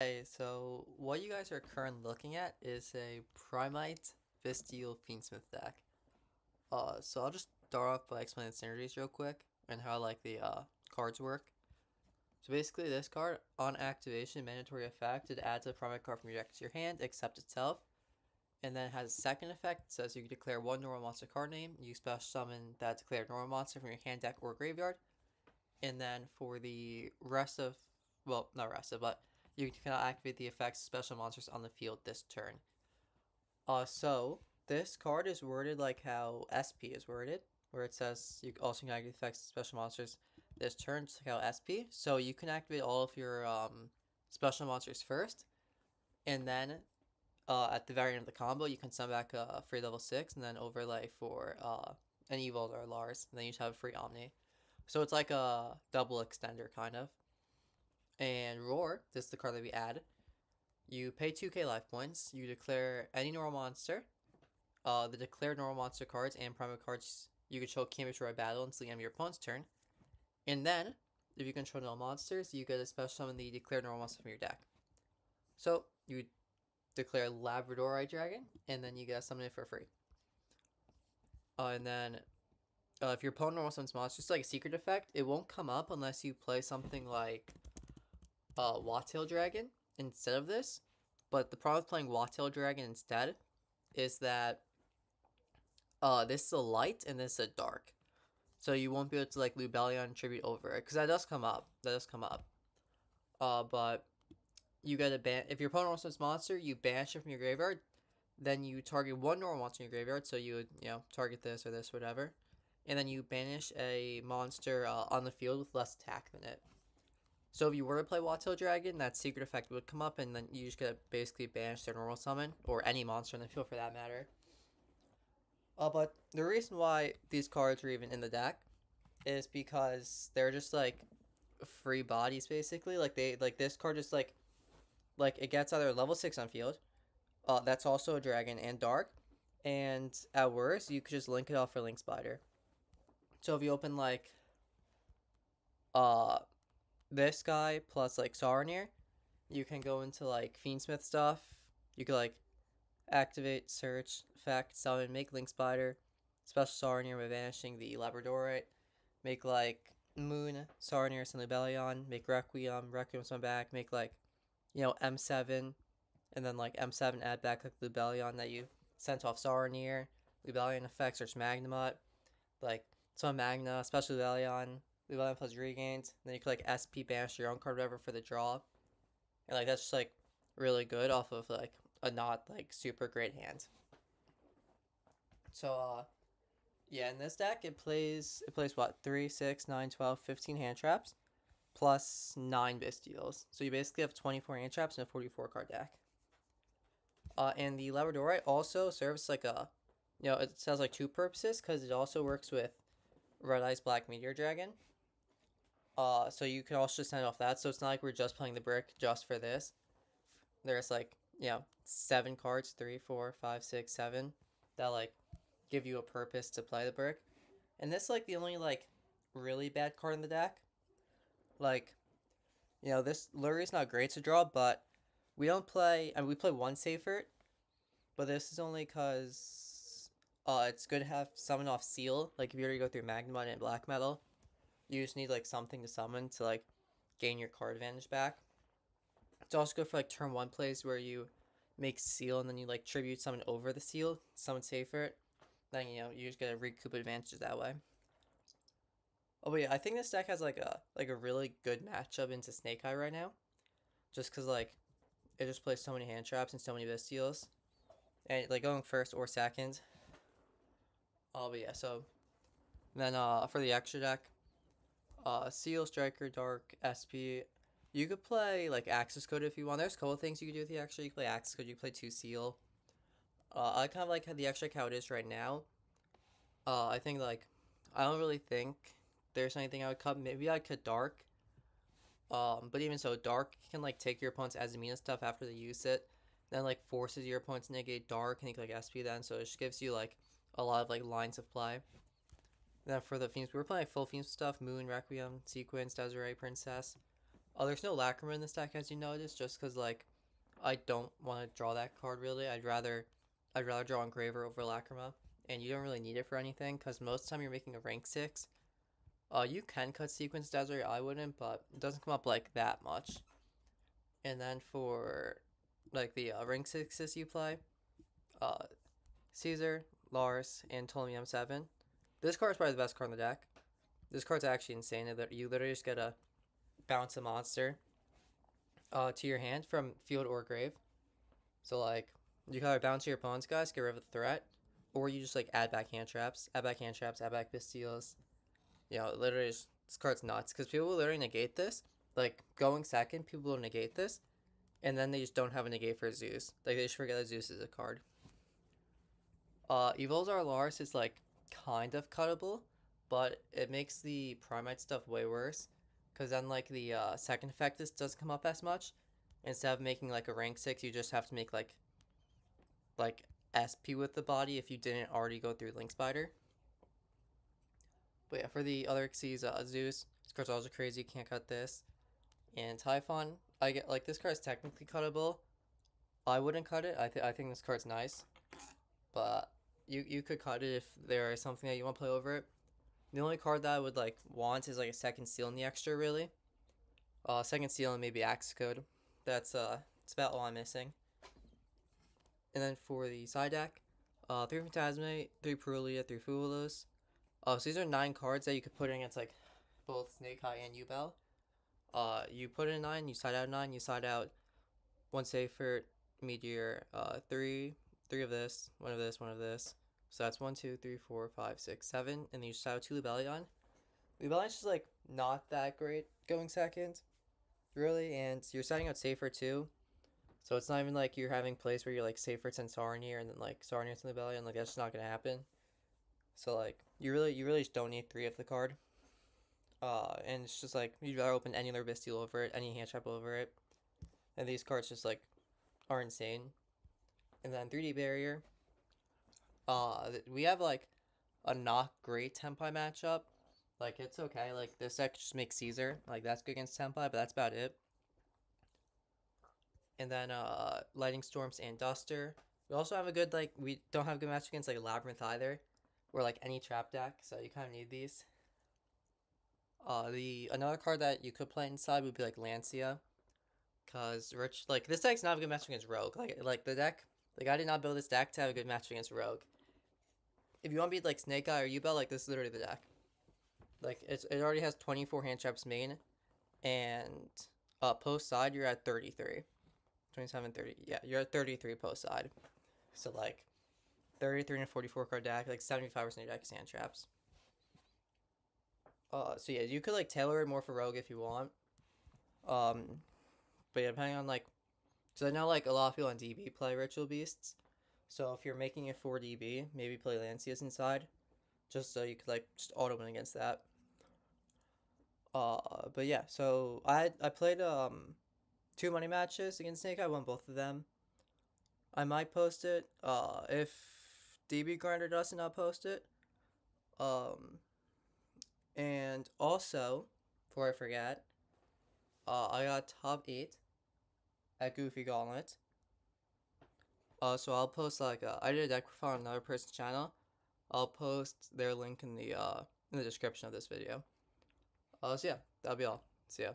Hey, so what you guys are currently looking at is a Primite Bystial Fiendsmith deck. So I'll just start off by explaining the synergies real quick and how like the cards work. So basically, this card on activation, mandatory effect, it adds a Primite card from your deck to your hand, except itself, and then it has a second effect. It says you can declare one normal monster card name. You special summon that declared normal monster from your hand, deck, or graveyard. And then for the rest of, well, not rest of, but you cannot activate the effects of special monsters on the field this turn. So this card is worded like how SP is worded, where it says you also can activate effects of special monsters this turn, just like how SP. So you can activate all of your special monsters first, and then at the very end of the combo, you can summon back a free level 6, and then overlay for an Evil or Lars, and then you just have a free Omni. So it's like a double extender, kind of. And Roar, this is the card that we add. You pay 2k life points. You declare any normal monster. The declared normal monster cards and primary cards you control can't be destroyed by battle until the end of your opponent's turn. And then, if you control no monsters, you get a special summon the declared normal monster from your deck. So, you declare Labradorite Dragon, and then you get to summon it for free. And then, if your opponent normal summons monsters, just like a secret effect, it won't come up unless you play something like Wattail Dragon instead of this. But the problem with playing Wattail Dragon instead is that this is a light and this is a dark. So you won't be able to like Lubellion tribute over it. Because that does come up. That does come up. But you get a ban. If your opponent wants this monster, you banish it from your graveyard. Then you target one normal monster in your graveyard. So you would, target this or this, whatever. And then you banish a monster on the field with less attack than it. So if you were to play Wattail Dragon, that secret effect would come up, and then you just get basically banish their normal summon, or any monster in the field for that matter. But the reason why these cards are even in the deck is because they're just like free bodies basically. Like this card just like it gets either level 6 on field. That's also a dragon and dark. And at worst, you could just link it off for Link Spider. So if you open like uh this guy plus like Saronir, you can go into like Fiendsmith stuff. You could like activate, search, effect, summon, make Link Spider, special Saronir by banishing the Labradorite, make like Moon, Saronir, and Lubellion, make Requiem, summon back, make like, M7, and then like M7 add back like Lubellion that you sent off Saronir, Lubellion effects, search Magnemite, like summon Magna, special Lubellion plus regains, then you could like SP banish your own card, whatever, for the draw. And like that's just like really good off of like a not like super great hand. So yeah, in this deck it plays what, 3, 6, 9, 12, 15 hand traps plus 9 Bystials. So you basically have 24 hand traps in a 44 card deck. And the Labradorite also serves like a, it has like two purposes, because it also works with Red Eyes Black Meteor Dragon. So you can also send off that. So it's not like we're just playing the brick just for this. There's like, 7 cards, 3, 4, 5, 6, 7, that like give you a purpose to play the brick. And this is like the only like really bad card in the deck. Like, this Lurie's not great to draw, but we don't play, we play one Safer, but this is only because it's good to have summon off Seal. Like if you already go through Magnemite and Black Metal, you just need like something to summon to like gain your card advantage back. It's also good for like turn 1 plays where you make Seal and then you like tribute summon over the Seal, summon Safer. Then you just get a recoup advantages that way. Oh but yeah, I think this deck has like a really good matchup into Snake Eye right now, just because like it just plays so many hand traps and so many Bystials, and like going first or second. Oh but yeah, so then for the extra deck, Seal, Striker, Dark, SP. You could play like Axis Code if you want. There's a couple things you could do with the extra. You can play Axis Code, you can play 2 Seal. I kind of like how the extra how it is right now. I think like I don't really think there's anything I would cut. Maybe I'd cut Dark. But even so, Dark can like take your opponent's Azumina stuff after they use it, then like forces your opponent to negate Dark, and you can like SP then, so it just gives you like a lot of like lines of play. Then for the Fiends, we were playing like full Fiends stuff: Moon, Requiem, Sequence, Desiree, Princess. There's no Lacrima in this deck, as you noticed, just because like I don't want to draw that card really. I'd rather draw Engraver over Lacrima, and you don't really need it for anything because most of the time you're making a rank 6. You can cut Sequence Desert, I wouldn't, but it doesn't come up like that much. And then for like the rank 6s you play, uh, Caesar, Lars, and Ptolemy M7. This card's probably the best card in the deck. This card's actually insane. That you literally just gotta bounce a monster to your hand from field or grave. So like you can either bounce your opponent's guys, get rid of the threat, or you just like add back hand traps, add back Bystials. You know, literally this card's nuts because people will literally negate this. Like going second, people will negate this, and then they just don't have a negate for Zeus. Like they just forget that Zeus is a card. Evolzar Lars is like kind of cuttable, but it makes the Primite stuff way worse. Because then like the second effect this doesn't come up as much. Instead of making like a rank 6, you just have to make like SP with the body if you didn't already go through Link Spider. But yeah, for the other Xyz, Zeus, this card's also crazy, you can't cut this. And Typhon, I get like this card's technically cuttable. I wouldn't cut it. I think this card's nice, but you could cut it if there is something that you want to play over it. The only card that I would like want is like a second seal in the extra, really. Second seal and maybe Axe Code. That's about all I'm missing. And then for the side deck, 3 Phantasmate, 3 Perulia, 3 Fulos. So these are 9 cards that you could put in against like both Snake Eye and Yubel. You put in 9, you side out 9, you side out 1 Seifert, Meteor, 3 of this, 1 of this, 1 of this. So that's 1, 2, 3, 4, 5, 6, 7, and then you side out 2 Libellion. Libellion's just like not that great going second, really, and you're siding out Seifert too. So it's not even like you're having plays where you're like Seifert's and Sarnier and then like Sarnier's and Libellion. Like that's just not gonna happen. So like you really just don't need 3 of the card. And it's just like you'd rather open any other Bystial over it, any hand trap over it. And these cards just like are insane. And then 3D barrier. We have like a not great Tempai matchup. Like it's okay. Like this deck just makes Caesar. Like that's good against Tempai, but that's about it. And then Lightning Storms and Duster. We also have a good like we don't have a good match against like Labyrinth either, or like any trap deck. So you kind of need these. Another card that you could play inside would be like Lancia, cause Rich like this deck's not a good match against Rogue. Like the deck, like I did not build this deck to have a good match against Rogue. If you want to beat like Snake Eye or Yubel, like this is literally the deck. Like it already has 24 hand traps main, and post side you're at 33, 27, 30. Yeah, you're at 33 post side. So like 33 and a 44 card deck, like 75% of your deck is hand traps. So yeah, you could like tailor it more for Rogue if you want. But yeah, depending on like, so I know like a lot of people on DB play Ritual Beasts. So if you're making it for DB, maybe play Lancias inside, just so you could like just auto win against that. But yeah, so I played 2 money matches against Snake. I won both of them. I might post it. If DB Grinder doesn't, I'll post it. And also, before I forget, I got top 8 at Goofy Gauntlet. So I'll post like I did a deck profile on another person's channel. I'll post their link in the description of this video. So yeah, that'll be all. See ya.